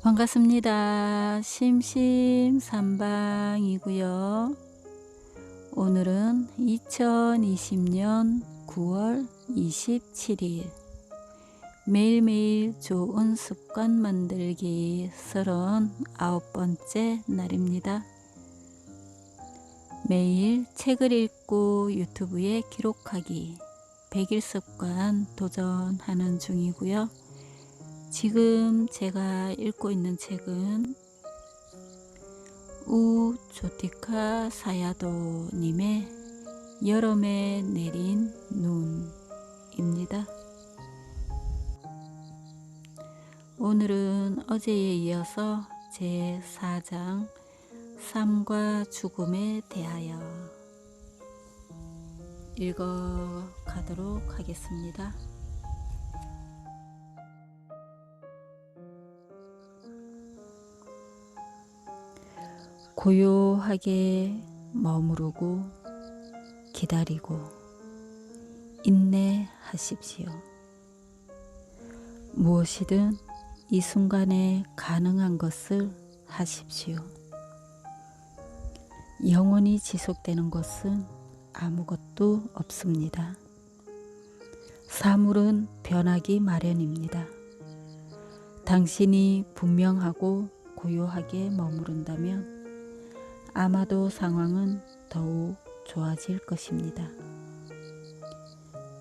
반갑습니다. 심심삼방이고요. 오늘은 2020년 9월 27일 매일매일 좋은 습관 만들기 39번째 날입니다. 매일 책을 읽고 유튜브에 기록하기 100일 습관 도전하는 중이고요. 지금 제가 읽고 있는 책은 우조티카 사야도 님의 여름에 내린 눈입니다. 오늘은 어제에 이어서 제4장 삶과 죽음에 대하여 읽어 가도록 하겠습니다. 고요하게 머무르고 기다리고 인내하십시오. 무엇이든 이 순간에 가능한 것을 하십시오. 영원히 지속되는 것은 아무것도 없습니다. 사물은 변하기 마련입니다. 당신이 분명하고 고요하게 머무른다면 아마도 상황은 더욱 좋아질 것입니다.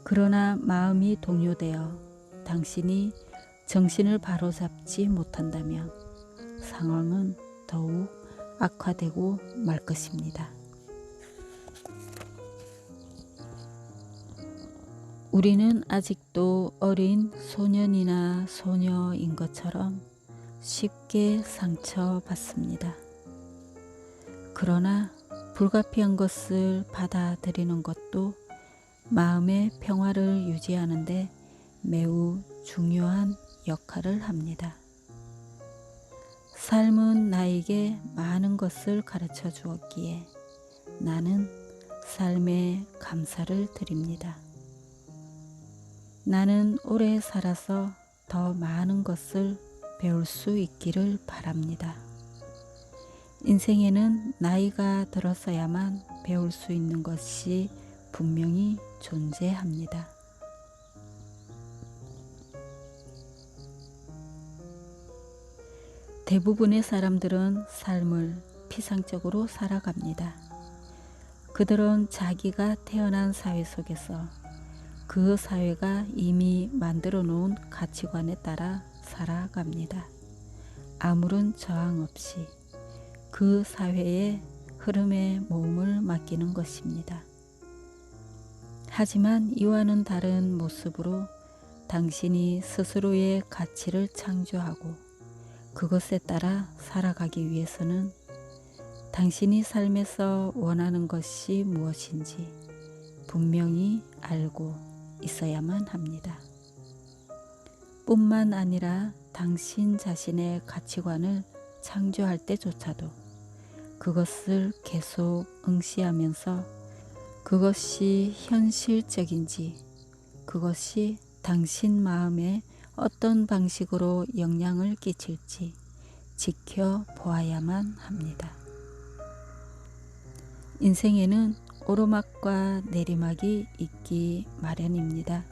그러나 마음이 동요되어 당신이 정신을 바로잡지 못한다면 상황은 더욱 악화되고 말 것입니다. 우리는 아직도 어린 소년이나 소녀인 것처럼 쉽게 상처받습니다. 그러나 불가피한 것을 받아들이는 것도 마음의 평화를 유지하는 데 매우 중요한 역할을 합니다. 삶은 나에게 많은 것을 가르쳐 주었기에 나는 삶에 감사를 드립니다. 나는 오래 살아서 더 많은 것을 배울 수 있기를 바랍니다. 인생에는 나이가 들어서야만 배울 수 있는 것이 분명히 존재합니다. 대부분의 사람들은 삶을 피상적으로 살아갑니다. 그들은 자기가 태어난 사회 속에서 그 사회가 이미 만들어 놓은 가치관에 따라 살아갑니다. 아무런 저항 없이 그 사회의 흐름에 몸을 맡기는 것입니다. 하지만 이와는 다른 모습으로 당신이 스스로의 가치를 창조하고 그것에 따라 살아가기 위해서는 당신이 삶에서 원하는 것이 무엇인지 분명히 알고 있어야만 합니다. 뿐만 아니라 당신 자신의 가치관을 창조할 때조차도 그것을 계속 응시하면서 그것이 현실적인지 그것이 당신 마음에 어떤 방식으로 영향을 끼칠지 지켜보아야만 합니다. 인생에는 오르막과 내리막이 있기 마련입니다.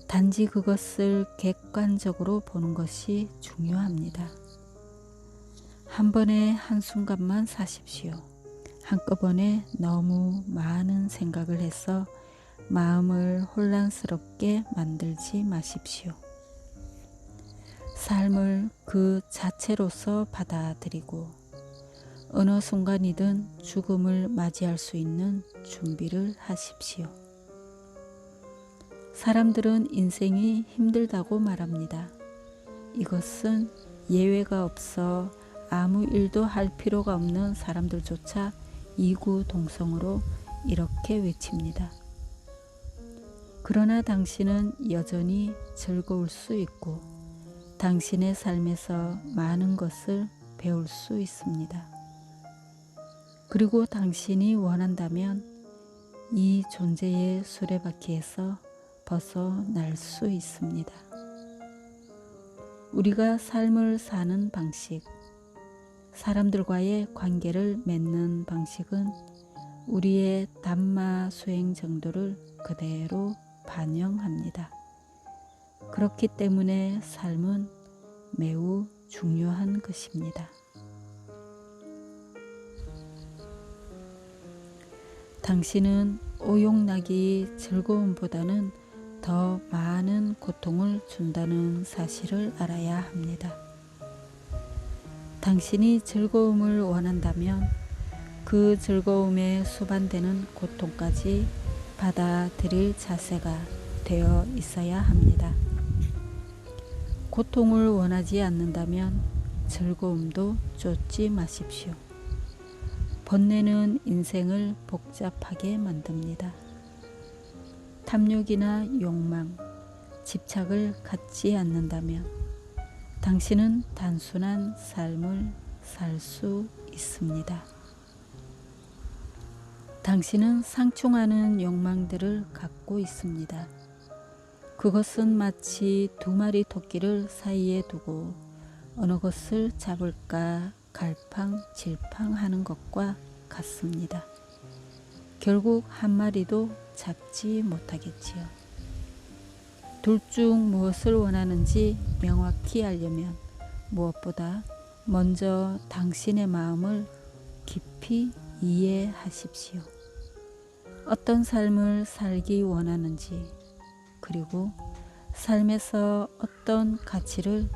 단지 그것을 객관적으로 보는 것이 중요합니다. 한 번에 한순간만 사십시오. 한꺼번에 너무 많은 생각을 해서 마음을 혼란스럽게 만들지 마십시오. 삶을 그 자체로서 받아들이고 어느 순간이든 죽음을 맞이할 수 있는 준비를 하십시오. 사람들은 인생이 힘들다고 말합니다. 이것은 예외가 없어 아무 일도 할 필요가 없는 사람들조차 이구동성으로 이렇게 외칩니다. 그러나 당신은 여전히 즐거울 수 있고 당신의 삶에서 많은 것을 배울 수 있습니다. 그리고 당신이 원한다면 이 존재의 수레바퀴에서 벗어날 수 있습니다. 우리가 삶을 사는 방식, 사람들과의 관계를 맺는 방식은 우리의 담마 수행 정도를 그대로 반영합니다. 그렇기 때문에 삶은 매우 중요한 것입니다. 당신은 오용락이 즐거움보다는 더 많은 고통을 준다는 사실을 알아야 합니다. 당신이 즐거움을 원한다면 그 즐거움에 수반되는 고통까지 받아들일 자세가 되어 있어야 합니다. 고통을 원하지 않는다면 즐거움도 쫓지 마십시오. 번뇌는 인생을 복잡하게 만듭니다. 탐욕이나 욕망, 집착을 갖지 않는다면 당신은 단순한 삶을 살 수 있습니다. 당신은 상충하는 욕망들을 갖고 있습니다. 그것은 마치 두 마리 토끼를 사이에 두고 어느 것을 잡을까 갈팡질팡하는 것과 같습니다. 결국 한 마리도 잡지 못하겠지요. 둘 중 무엇을 원하는지 명확히 알려면 무엇보다 먼저 당신의 마음을 깊이 이해하십시오. 어떤 삶을 살기 원하는지, 그리고 삶에서 어떤 가치를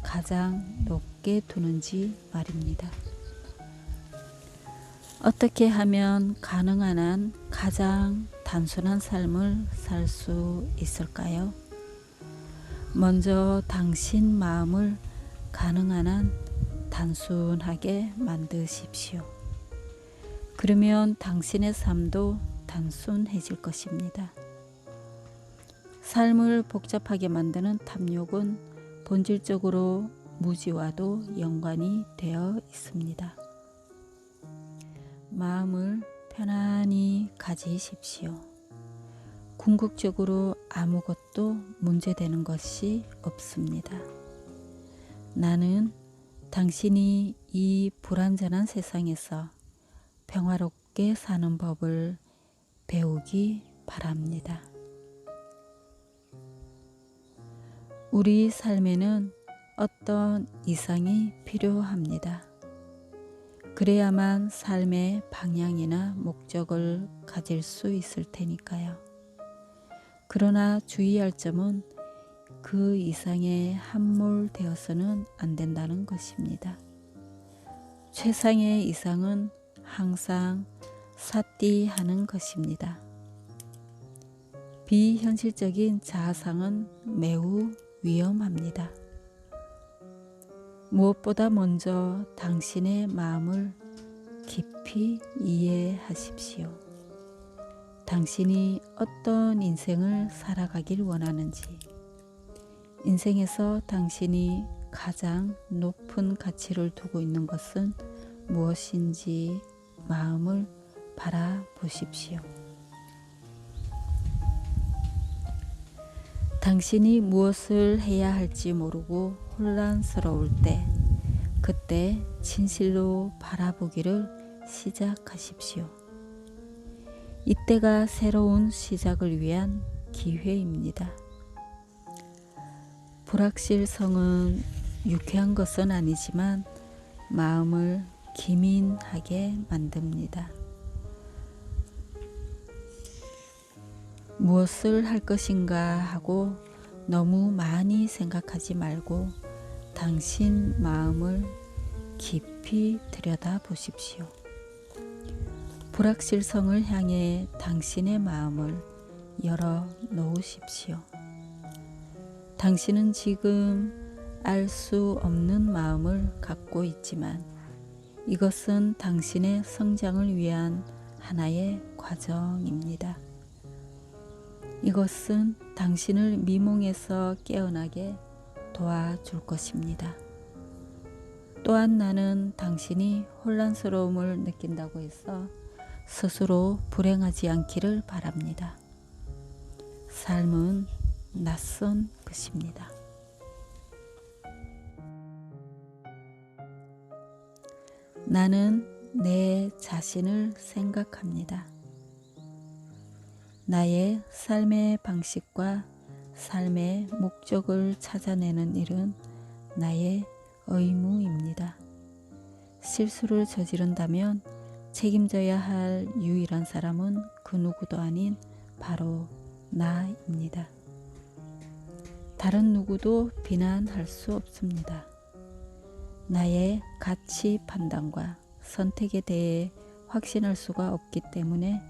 가장 높게 두는지 말입니다. 어떻게 하면 가능한 한 가장 단순한 삶을 살 수 있을까요? 먼저 당신 마음을 가능한 한 단순하게 만드십시오. 그러면 당신의 삶도 단순해질 것입니다. 삶을 복잡하게 만드는 탐욕은 본질적으로 무지와도 연관이 되어 있습니다. 마음을 편안히 가지십시오. 궁극적으로 아무것도 문제되는 것이 없습니다. 나는 당신이 이 불완전한 세상에서 평화롭게 사는 법을 배우기 바랍니다. 우리 삶에는 어떤 이상이 필요합니다. 그래야만 삶의 방향이나 목적을 가질 수 있을 테니까요. 그러나 주의할 점은 그 이상에 함몰되어서는 안 된다는 것입니다. 최상의 이상은 항상 사띠하는 것입니다. 비현실적인 자아상은 매우 위험합니다. 무엇보다 먼저 당신의 마음을 깊이 이해하십시오. 당신이 어떤 인생을 살아가길 원하는지, 인생에서 당신이 가장 높은 가치를 두고 있는 것은 무엇인지 마음을 바라보십시오. 당신이 무엇을 해야 할지 모르고 혼란스러울 때, 그때 진실로 바라보기를 시작하십시오. 이때가 새로운 시작을 위한 기회입니다. 불확실성은 유쾌한 것은 아니지만 마음을 기민하게 만듭니다. 무엇을 할 것인가 하고 너무 많이 생각하지 말고 당신 마음을 깊이 들여다보십시오. 불확실성을 향해 당신의 마음을 열어 놓으십시오. 당신은 지금 알 수 없는 마음을 갖고 있지만 이것은 당신의 성장을 위한 하나의 과정입니다. 이것은 당신을 미몽에서 깨어나게 도와줄 것입니다. 또한 나는 당신이 혼란스러움을 느낀다고 해서 스스로 불행하지 않기를 바랍니다. 삶은 낯선 것입니다. 나는 내 자신을 생각합니다. 나의 삶의 방식과 삶의 목적을 찾아내는 일은 나의 의무입니다. 실수를 저지른다면 책임져야 할 유일한 사람은 그 누구도 아닌 바로 나입니다. 다른 누구도 비난할 수 없습니다. 나의 가치 판단과 선택에 대해 확신할 수가 없기 때문에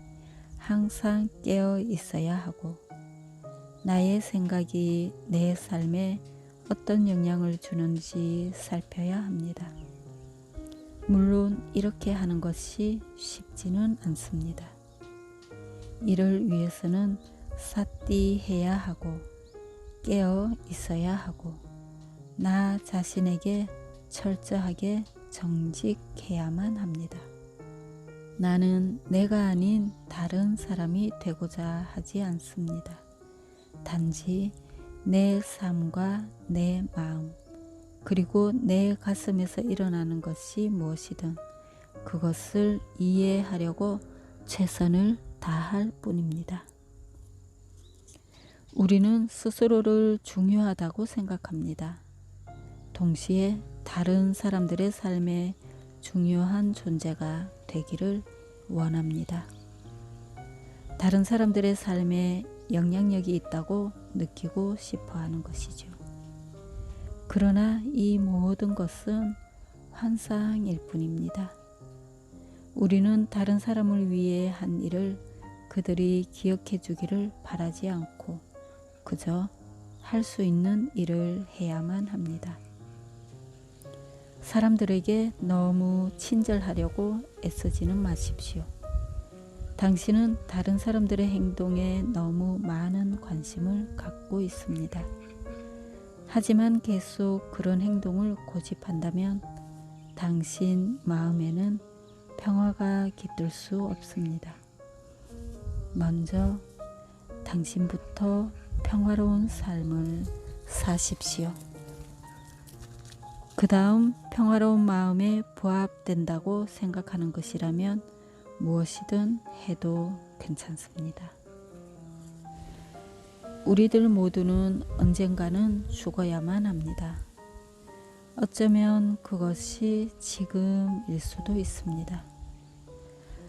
항상 깨어 있어야 하고 나의 생각이 내 삶에 어떤 영향을 주는지 살펴야 합니다. 물론 이렇게 하는 것이 쉽지는 않습니다. 이를 위해서는 삿디해야 하고 깨어 있어야 하고 나 자신에게 철저하게 정직해야만 합니다. 나는 내가 아닌 다른 사람이 되고자 하지 않습니다. 단지 내 삶과 내 마음 그리고 내 가슴에서 일어나는 것이 무엇이든 그것을 이해하려고 최선을 다할 뿐입니다. 우리는 스스로를 중요하다고 생각합니다. 동시에 다른 사람들의 삶에 중요한 존재가 되기를 원합니다. 다른 사람들의 삶에 영향력이 있다고 느끼고 싶어 하는 것이죠. 그러나 이 모든 것은 환상일 뿐입니다. 우리는 다른 사람을 위해 한 일을 그들이 기억해 주기를 바라지 않고 그저 할 수 있는 일을 해야만 합니다. 사람들에게 너무 친절하려고 애쓰지는 마십시오. 당신은 다른 사람들의 행동에 너무 많은 관심을 갖고 있습니다. 하지만 계속 그런 행동을 고집한다면 당신 마음에는 평화가 깃들 수 없습니다. 먼저 당신부터 평화로운 삶을 사십시오. 그 다음 평화로운 마음에 부합된다고 생각하는 것이라면 무엇이든 해도 괜찮습니다. 우리들 모두는 언젠가는 죽어야만 합니다. 어쩌면 그것이 지금일 수도 있습니다.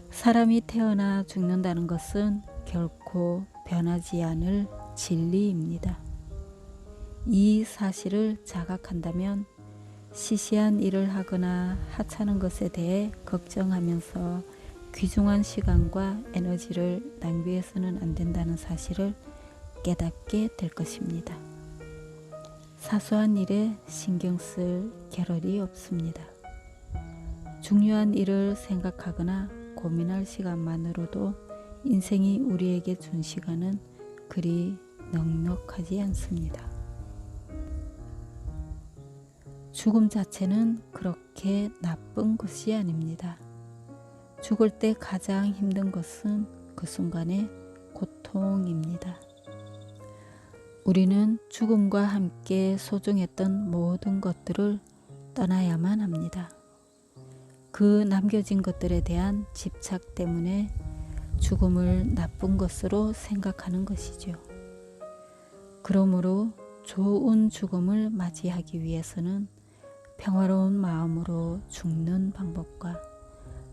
사람이 태어나 죽는다는 것은 결코 변하지 않을 진리입니다. 이 사실을 자각한다면 시시한 일을 하거나 하찮은 것에 대해 걱정하면서 귀중한 시간과 에너지를 낭비해서는 안 된다는 사실을 깨닫게 될 것입니다. 사소한 일에 신경 쓸 겨를이 없습니다. 중요한 일을 생각하거나 고민할 시간만으로도 인생이 우리에게 준 시간은 그리 넉넉하지 않습니다. 죽음 자체는 그렇게 나쁜 것이 아닙니다. 죽을 때 가장 힘든 것은 그 순간의 고통입니다. 우리는 죽음과 함께 소중했던 모든 것들을 떠나야만 합니다. 그 남겨진 것들에 대한 집착 때문에 죽음을 나쁜 것으로 생각하는 것이죠. 그러므로 좋은 죽음을 맞이하기 위해서는 평화로운 마음으로 죽는 방법과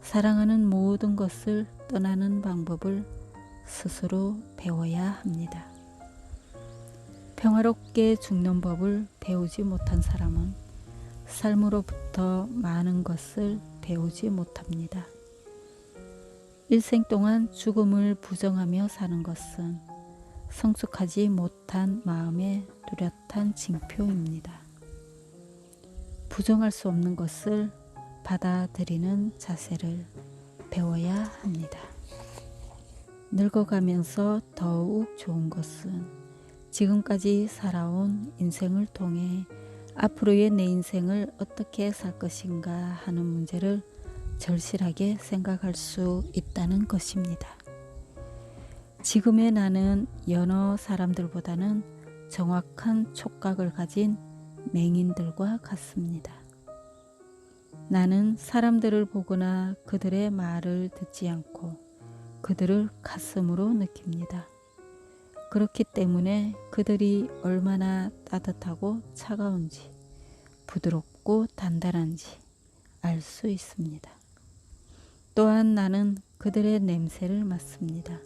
사랑하는 모든 것을 떠나는 방법을 스스로 배워야 합니다. 평화롭게 죽는 법을 배우지 못한 사람은 삶으로부터 많은 것을 배우지 못합니다. 일생 동안 죽음을 부정하며 사는 것은 성숙하지 못한 마음의 뚜렷한 징표입니다. 부정할 수 없는 것을 받아들이는 자세를 배워야 합니다. 늙어가면서 더욱 좋은 것은 지금까지 살아온 인생을 통해 앞으로의 내 인생을 어떻게 살 것인가 하는 문제를 절실하게 생각할 수 있다는 것입니다. 지금의 나는 여러 사람들보다는 정확한 촉각을 가진 맹인들과 같습니다. 나는 사람들을 보거나 그들의 말을 듣지 않고 그들을 가슴으로 느낍니다. 그렇기 때문에 그들이 얼마나 따뜻하고 차가운지, 부드럽고 단단한지 알 수 있습니다. 또한 나는 그들의 냄새를 맡습니다.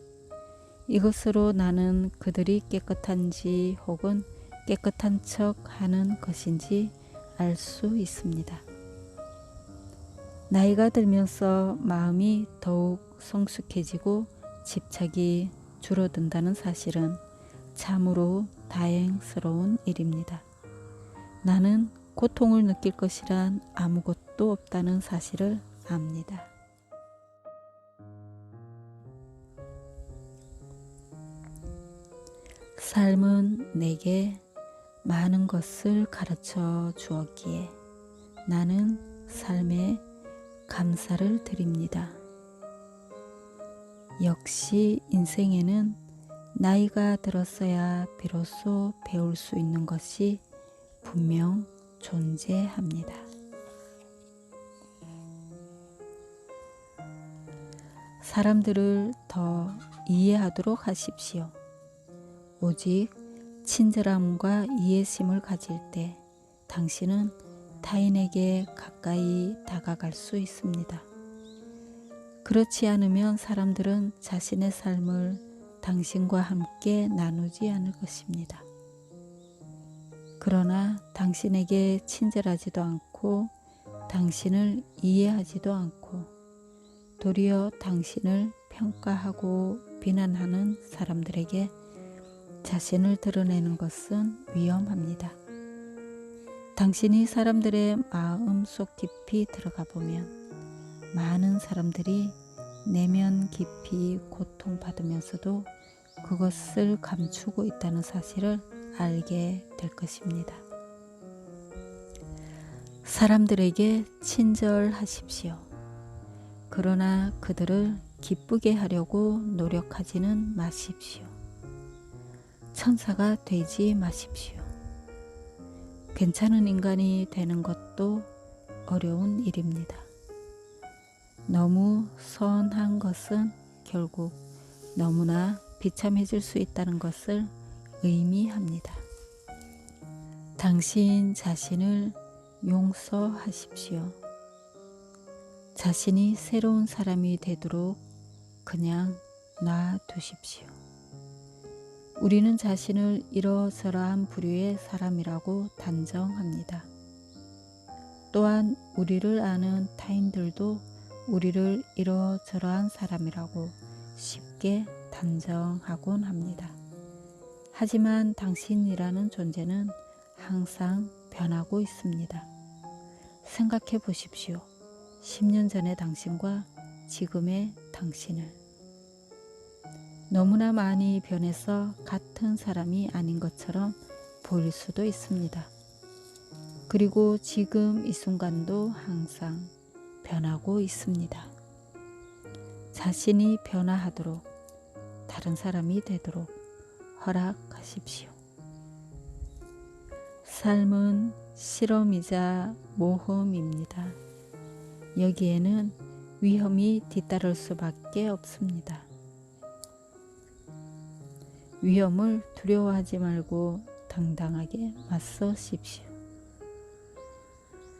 이것으로 나는 그들이 깨끗한지 혹은 깨끗한 척 하는 것인지 알 수 있습니다. 나이가 들면서 마음이 더욱 성숙해지고 집착이 줄어든다는 사실은 참으로 다행스러운 일입니다. 나는 고통을 느낄 것이란 아무것도 없다는 사실을 압니다. 삶은 내게 많은 것을 가르쳐 주었기에 나는 삶에 감사를 드립니다. 역시 인생에는 나이가 들었어야 비로소 배울 수 있는 것이 분명 존재합니다. 사람들을 더 이해하도록 하십시오. 오직 친절함과 이해심을 가질 때 당신은 타인에게 가까이 다가갈 수 있습니다. 그렇지 않으면 사람들은 자신의 삶을 당신과 함께 나누지 않을 것입니다. 그러나 당신에게 친절하지도 않고 당신을 이해하지도 않고 도리어 당신을 평가하고 비난하는 사람들에게 자신을 드러내는 것은 위험합니다. 당신이 사람들의 마음 속 깊이 들어가 보면 많은 사람들이 내면 깊이 고통받으면서도 그것을 감추고 있다는 사실을 알게 될 것입니다. 사람들에게 친절하십시오. 그러나 그들을 기쁘게 하려고 노력하지는 마십시오. 천사가 되지 마십시오. 괜찮은 인간이 되는 것도 어려운 일입니다. 너무 선한 것은 결국 너무나 비참해질 수 있다는 것을 의미합니다. 당신 자신을 용서하십시오. 자신이 새로운 사람이 되도록 그냥 놔두십시오. 우리는 자신을 이러저러한 부류의 사람이라고 단정합니다. 또한 우리를 아는 타인들도 우리를 이러저러한 사람이라고 쉽게 단정하곤 합니다. 하지만 당신이라는 존재는 항상 변하고 있습니다. 생각해 보십시오. 10년 전의 당신과 지금의 당신을. 너무나 많이 변해서 같은 사람이 아닌 것처럼 보일 수도 있습니다. 그리고 지금 이 순간도 항상 변하고 있습니다. 자신이 변화하도록 다른 사람이 되도록 허락하십시오. 삶은 실험이자 모험입니다. 여기에는 위험이 뒤따를 수밖에 없습니다. 위험을 두려워하지 말고 당당하게 맞서십시오.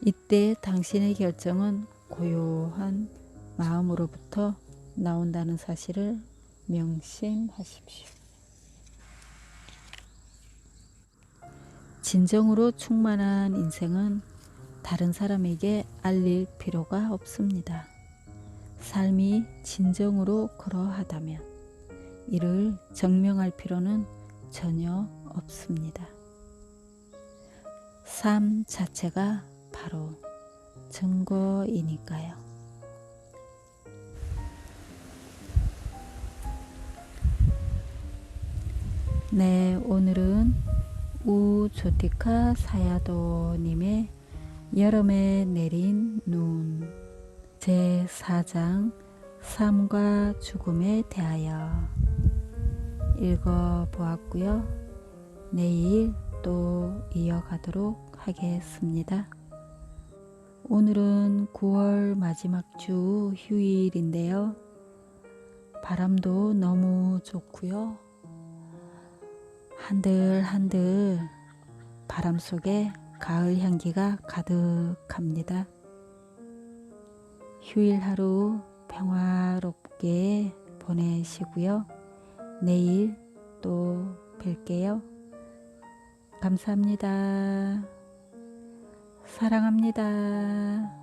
이때 당신의 결정은 고요한 마음으로부터 나온다는 사실을 명심하십시오. 진정으로 충만한 인생은 다른 사람에게 알릴 필요가 없습니다. 삶이 진정으로 그러하다면 이를 증명할 필요는 전혀 없습니다. 삶 자체가 바로 증거이니까요. 네, 오늘은 우조티카 사야도님의 여름에 내린 눈 제4장 삶과 죽음에 대하여 읽어보았고요. 내일 또 이어가도록 하겠습니다. 오늘은 9월 마지막 주 휴일인데요. 바람도 너무 좋고요. 한들한들 바람 속에 가을 향기가 가득합니다. 휴일 하루 평화롭게 보내시고요. 내일 또 뵐게요. 감사합니다. 사랑합니다.